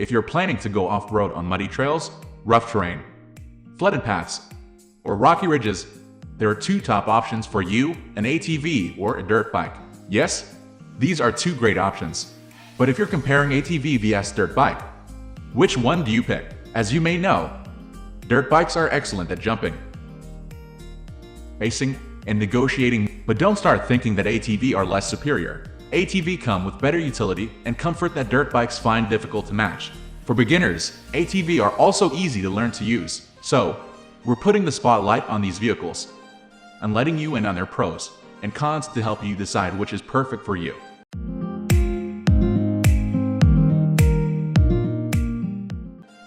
If you're planning to go off-road on muddy trails, rough terrain, flooded paths, or rocky ridges, there are two top options for you: an ATV or a dirt bike. Yes, these are two great options. But if you're comparing ATV vs dirt bike, which one do you pick? As you may know, dirt bikes are excellent at jumping, racing, and negotiating, but don't start thinking that ATV are less superior. ATV come with better utility and comfort that dirt bikes find difficult to match. For beginners, ATV are also easy to learn to use. So, we're putting the spotlight on these vehicles and letting you in on their pros and cons to help you decide which is perfect for you.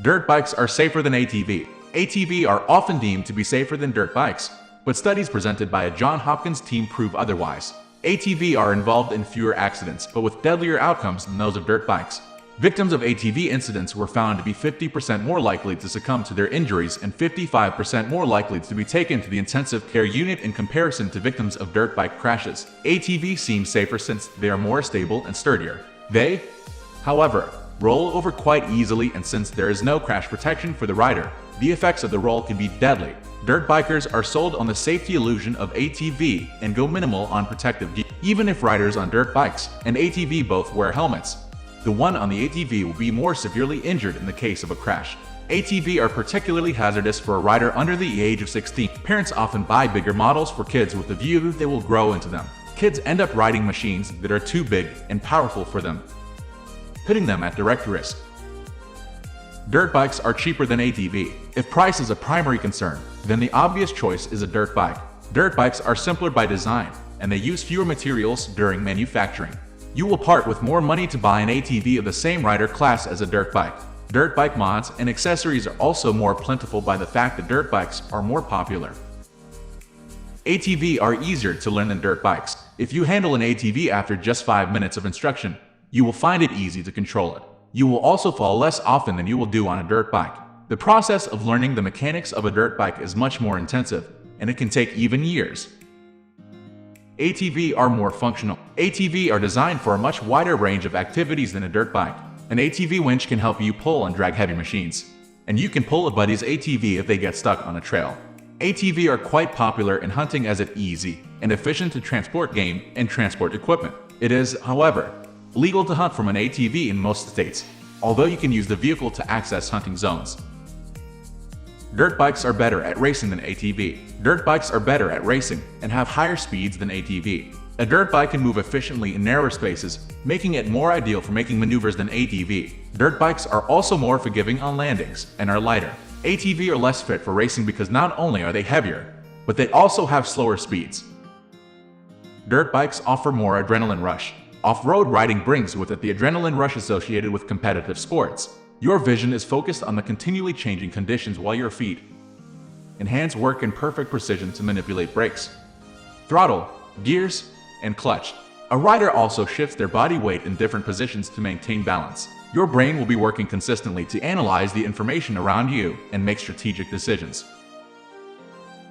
Dirt bikes are safer than ATV. ATV are often deemed to be safer than dirt bikes, but studies presented by a Johns Hopkins team prove otherwise. ATV are involved in fewer accidents, but with deadlier outcomes than those of dirt bikes. Victims of ATV incidents were found to be 50% more likely to succumb to their injuries and 55% more likely to be taken to the intensive care unit in comparison to victims of dirt bike crashes. ATV seems safer since they are more stable and sturdier. They, however, roll over quite easily, and since there is no crash protection for the rider, the effects of the roll can be deadly. Dirt bikers are sold on the safety illusion of ATV and go minimal on protective gear. Even if riders on dirt bikes and ATV both wear helmets, the one on the ATV will be more severely injured in the case of a crash. ATV are particularly hazardous for a rider under the age of 16. Parents often buy bigger models for kids with the view that they will grow into them. Kids end up riding machines that are too big and powerful for them, putting them at direct risk. Dirt bikes are cheaper than ATV. If price is a primary concern, then the obvious choice is a dirt bike. Dirt bikes are simpler by design, and they use fewer materials during manufacturing. You will part with more money to buy an ATV of the same rider class as a dirt bike. Dirt bike mods and accessories are also more plentiful by the fact that dirt bikes are more popular. ATV are easier to learn than dirt bikes. If you handle an ATV after just 5 minutes of instruction, you will find it easy to control it. You will also fall less often than you will do on a dirt bike. The process of learning the mechanics of a dirt bike is much more intensive, and it can take even years. ATV are more functional. ATV are designed for a much wider range of activities than a dirt bike. An ATV winch can help you pull and drag heavy machines, and you can pull a buddy's ATV if they get stuck on a trail. ATV are quite popular in hunting as it's easy and efficient to transport game and transport equipment. It is, however, legal to hunt from an ATV in most states, although you can use the vehicle to access hunting zones. Dirt bikes are better at racing than ATV. Dirt bikes are better at racing and have higher speeds than ATV. A dirt bike can move efficiently in narrower spaces, making it more ideal for making maneuvers than ATV. Dirt bikes are also more forgiving on landings and are lighter. ATV are less fit for racing because not only are they heavier, but they also have slower speeds. Dirt bikes offer more adrenaline rush. Off-road riding brings with it the adrenaline rush associated with competitive sports. Your vision is focused on the continually changing conditions while your feet and hands work in perfect precision to manipulate brakes, throttle, gears, and clutch. A rider also shifts their body weight in different positions to maintain balance. Your brain will be working consistently to analyze the information around you and make strategic decisions.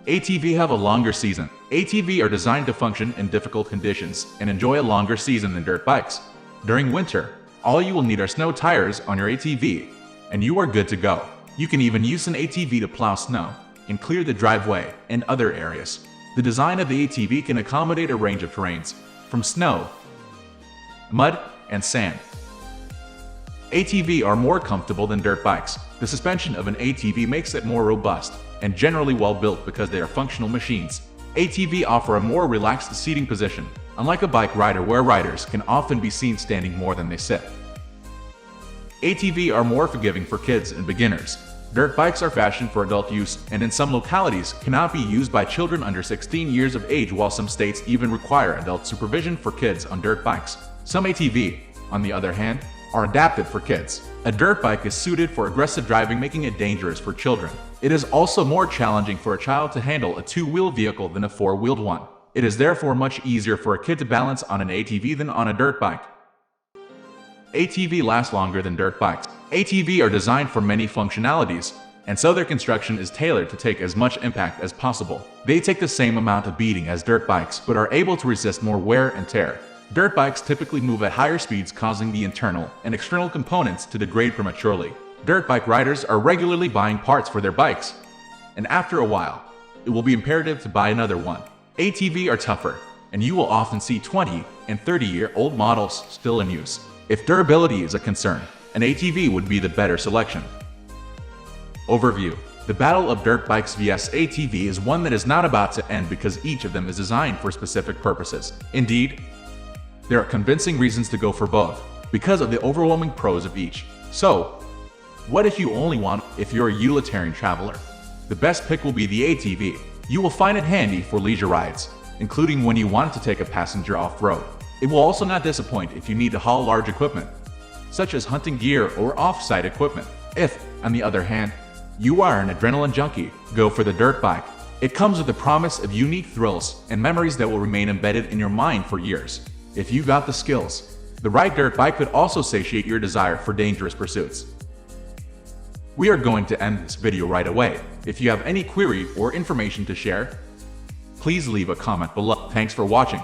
ATV have a longer season. ATV are designed to function in difficult conditions and enjoy a longer season than dirt bikes. During winter, all you will need are snow tires on your ATV, and you are good to go. You can even use an ATV to plow snow and clear the driveway and other areas. The design of the ATV can accommodate a range of terrains, from snow, mud, and sand. ATV are more comfortable than dirt bikes. The suspension of an ATV makes it more robust and generally well built because they are functional machines. ATV offer a more relaxed seating position, unlike a bike rider where riders can often be seen standing more than they sit. ATV are more forgiving for kids and beginners. Dirt bikes are fashioned for adult use and in some localities cannot be used by children under 16 years of age, while some states even require adult supervision for kids on dirt bikes. Some ATV, on the other hand, are adapted for kids. A dirt bike is suited for aggressive driving, making it dangerous for children. It is also more challenging for a child to handle a two-wheel vehicle than a four-wheeled one. It is therefore much easier for a kid to balance on an ATV than on a dirt bike. ATV last longer than dirt bikes. ATV are designed for many functionalities, and so their construction is tailored to take as much impact as possible. They take the same amount of beating as dirt bikes, but are able to resist more wear and tear. Dirt bikes typically move at higher speeds, causing the internal and external components to degrade prematurely. Dirt bike riders are regularly buying parts for their bikes, and after a while, it will be imperative to buy another one. ATV are tougher, and you will often see 20 and 30-year-old models still in use. If durability is a concern, an ATV would be the better selection. Overview. The battle of dirt bikes vs ATV is one that is not about to end because each of them is designed for specific purposes. Indeed, there are convincing reasons to go for both, because of the overwhelming pros of each. So, what if you only want if you're a utilitarian traveler? The best pick will be the ATV. You will find it handy for leisure rides, including when you want to take a passenger off-road. It will also not disappoint if you need to haul large equipment, such as hunting gear or off-site equipment. If, on the other hand, you are an adrenaline junkie, go for the dirt bike. It comes with the promise of unique thrills and memories that will remain embedded in your mind for years. If you got the skills, the right dirt bike could also satiate your desire for dangerous pursuits. We are going to end this video right away. If you have any query or information to share, please leave a comment below. Thanks for watching.